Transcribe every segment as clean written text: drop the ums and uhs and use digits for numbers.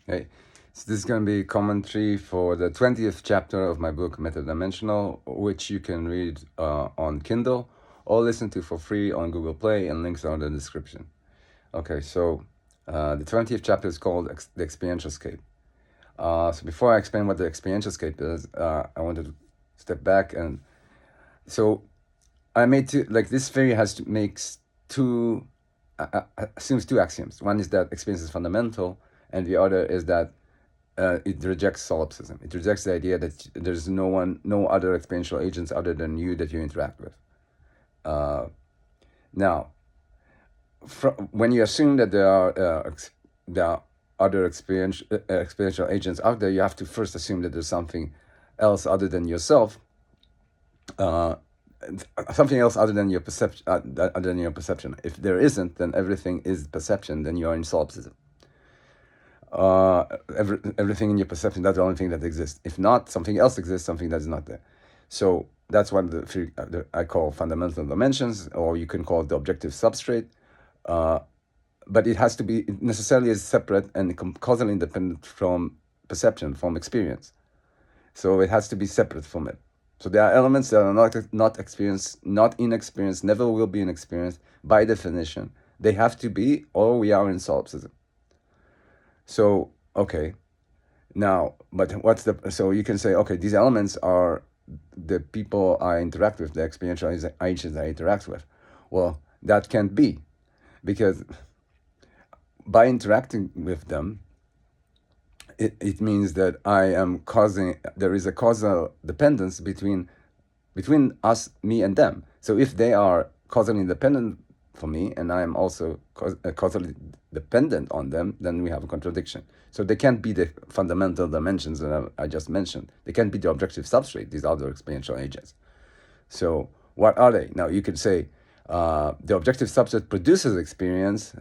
Okay, so this is going to be commentary for the 20th chapter of my book, Metadimensional, which you can read on Kindle or listen to for free on Google Play, and links are in the description. Okay, so the 20th chapter is called The Experiential-Scape. So before I explain what the Experiential-Scape is, I wanted to step back. And so I made two, like this theory makes two, assumes two axioms. One is that experience is fundamental, and the other is that it rejects solipsism. It rejects the idea that there's no other experiential agents other than you that you interact with. Now, when you assume that there are other experiential agents out there, you have to first assume that there's something else other than yourself, something else other than your perception. If there isn't, then everything is perception. Then you are in solipsism. Everything in your perception, that's the only thing that exists. If not, something else exists, something that's not there. So that's what I call fundamental dimensions, or you can call it the objective substrate. But it has to be, it necessarily is separate and causally independent from perception, from experience. So it has to be separate from it. So there are elements that are not experienced, not in experience, never will be in experience by definition. They have to be, or we are in solipsism. So, okay, now, but so you can say, okay, these elements are the people I interact with, the experiential agents I interact with. Well, that can't be, because by interacting with them, it means that there is a causal dependence between us, me, and them. So if they are causally independent from me, and I am also causally dependent on them, then we have a contradiction. So they can't be the fundamental dimensions that I just mentioned. They can't be the objective substrate, these other experiential agents. So what are they? Now you could say the objective substrate produces experience,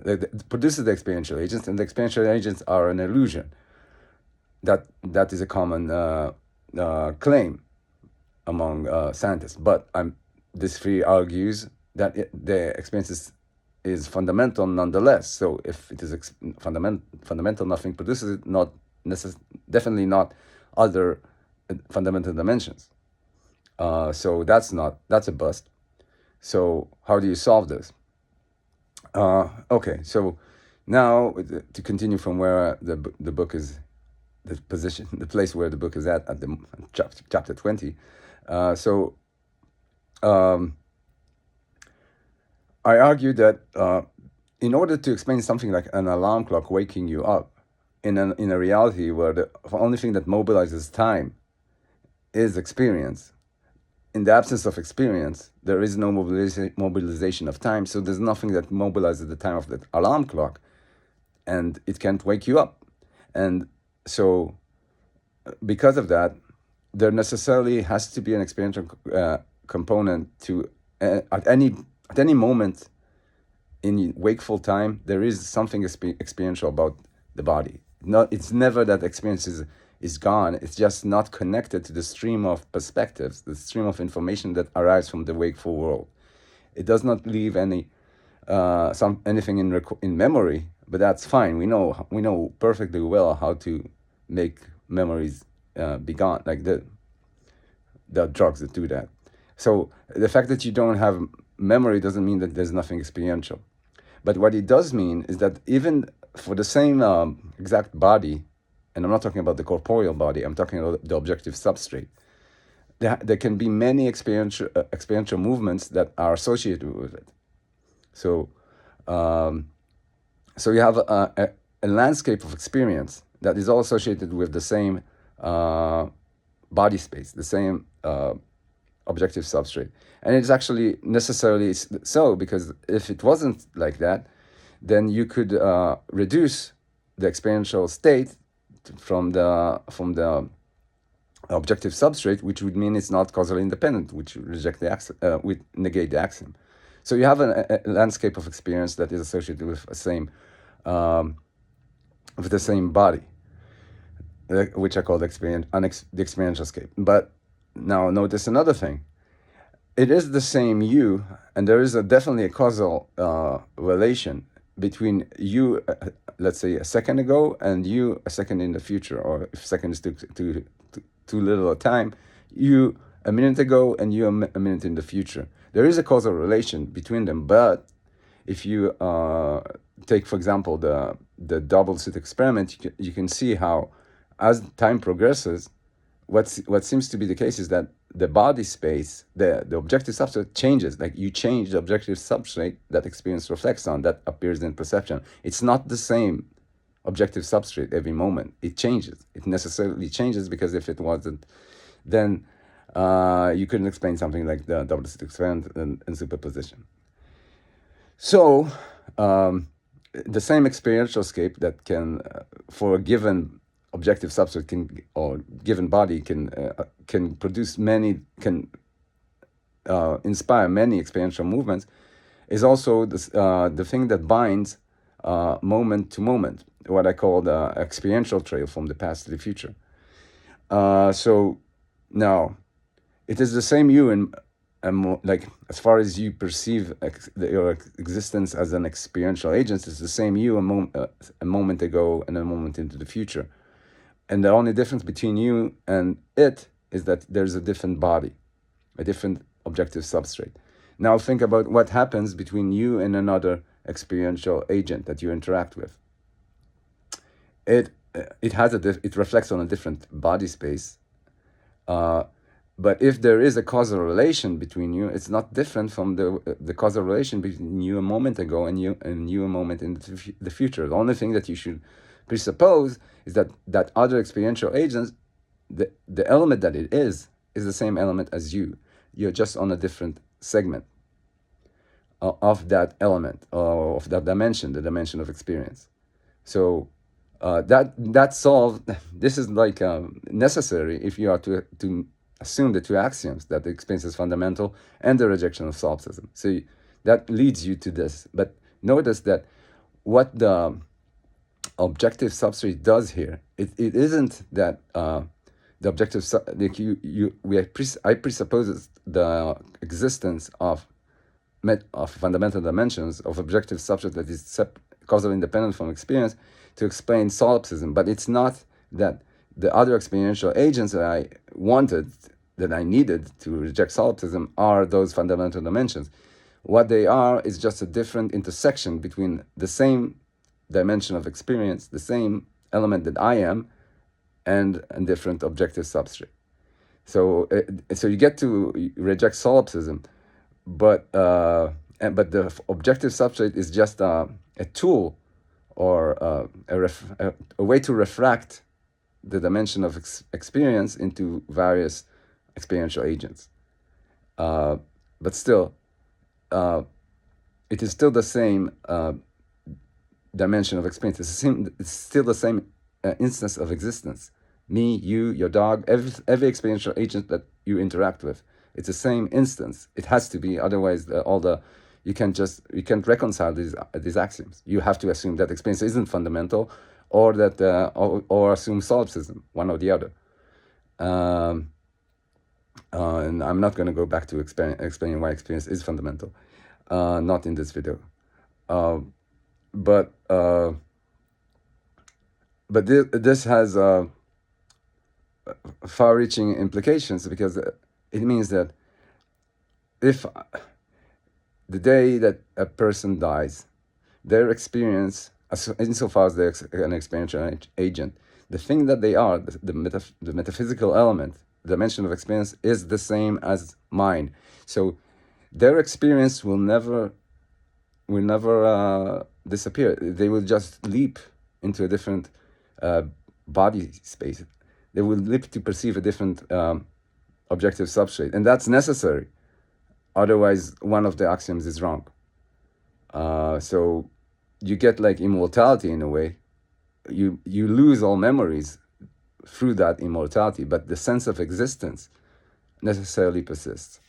produces the experiential agents, and the experiential agents are an illusion. That is a common claim among scientists. But this theory argues that the experience is fundamental nonetheless. So if it is fundamental, nothing produces it. Definitely not other fundamental dimensions. So that's a bust. So how do you solve this? Okay, so now to continue from where the book is, the place where the book is at the chapter 20. I argue that in order to explain something like an alarm clock waking you up in a reality where the only thing that mobilizes time is experience, in the absence of experience, there is no mobilization of time, so there's nothing that mobilizes the time of the alarm clock, and it can't wake you up. And so because of that, there necessarily has to be an experiential component to at any moment in wakeful time, there is something experiential about the body. It's never that experience is gone. It's just not connected to the stream of perspectives, the stream of information that arrives from the wakeful world. It does not leave anything in memory, but that's fine. We know perfectly well how to make memories be gone, like the drugs that do that. So the fact that you don't have memory doesn't mean that there's nothing experiential. But what it does mean is that even for the same exact body, and I'm not talking about the corporeal body, I'm talking about the objective substrate, there can be many experiential movements that are associated with it. So you have a landscape of experience that is all associated with the same body space, the same objective substrate. And it's actually necessarily so, because if it wasn't like that, then you could reduce the experiential state from the objective substrate, which would mean it's not causally independent, which would negate the axiom. So you have a landscape of experience that is associated with the same body, which I call the Experiential-Scape. But now notice another thing. It is the same you, and there is definitely a causal relation between you, let's say a second ago, and you a second in the future, or if second is too little a time, you a minute ago and you a minute in the future. There is a causal relation between them, but if you take, for example, the double slit experiment, you can see how, as time progresses, what seems to be the case is that the body space, the objective substrate changes. Like you change the objective substrate that experience reflects on, that appears in perception. It's not the same objective substrate every moment. It changes. It necessarily changes, because if it wasn't, then you couldn't explain something like the double slit experiment and superposition. So the same Experiential-Scape that can, for a given objective substrate or given body can produce many, can inspire many experiential movements, is also the thing that binds moment to moment, what I call the experiential trail from the past to the future. So now, it is the same you in like, as far as you perceive your existence as an experiential agent, it's the same you a moment ago and a moment into the future. And the only difference between you and it is that there's a different body, a different objective substrate. Now think about what happens between you and another experiential agent that you interact with. It reflects on a different body space. But if there is a causal relation between you, it's not different from the causal relation between you a moment ago and you a moment in the future. The only thing that you should presuppose is that other experiential agents, the element that it is the same element as you. You're just on a different segment of that element, of that dimension, the dimension of experience. So that solves. This is like necessary if you are to assume the two axioms, that the experience is fundamental and the rejection of solipsism. So that leads you to this. But notice that what the objective substrate does here, it isn't that the objective like I presuppose the existence of fundamental dimensions of objective substrate that is causally independent from experience to explain solipsism. But it's not that the other experiential agents that I needed to reject solipsism are those fundamental dimensions. What they are is just a different intersection between the same dimension of experience, the same element that I am, and a different objective substrate. So you get to reject solipsism, but the objective substrate is just a tool, or a way to refract the dimension of experience into various experiential agents. But still, it is still the same dimension of experience. It's still the same instance of existence. Me, you, your dog, every experiential agent that you interact with, it's the same instance. It has to be, otherwise you can't reconcile these axioms. You have to assume that experience isn't fundamental, or that or assume solipsism, one or the other. And I'm not going to go back to explaining why experience is fundamental, not in this video. But this has far-reaching implications, because it means that if the day that a person dies, their experience, insofar as they're an experiential agent, the thing that they are, the metaphysical element, the dimension of experience, is the same as mine. So their experience will never disappear. They will just leap into a different body space. They will leap to perceive a different objective substrate, and that's necessary. Otherwise, one of the axioms is wrong. So you get like immortality in a way. You lose all memories through that immortality, but the sense of existence necessarily persists.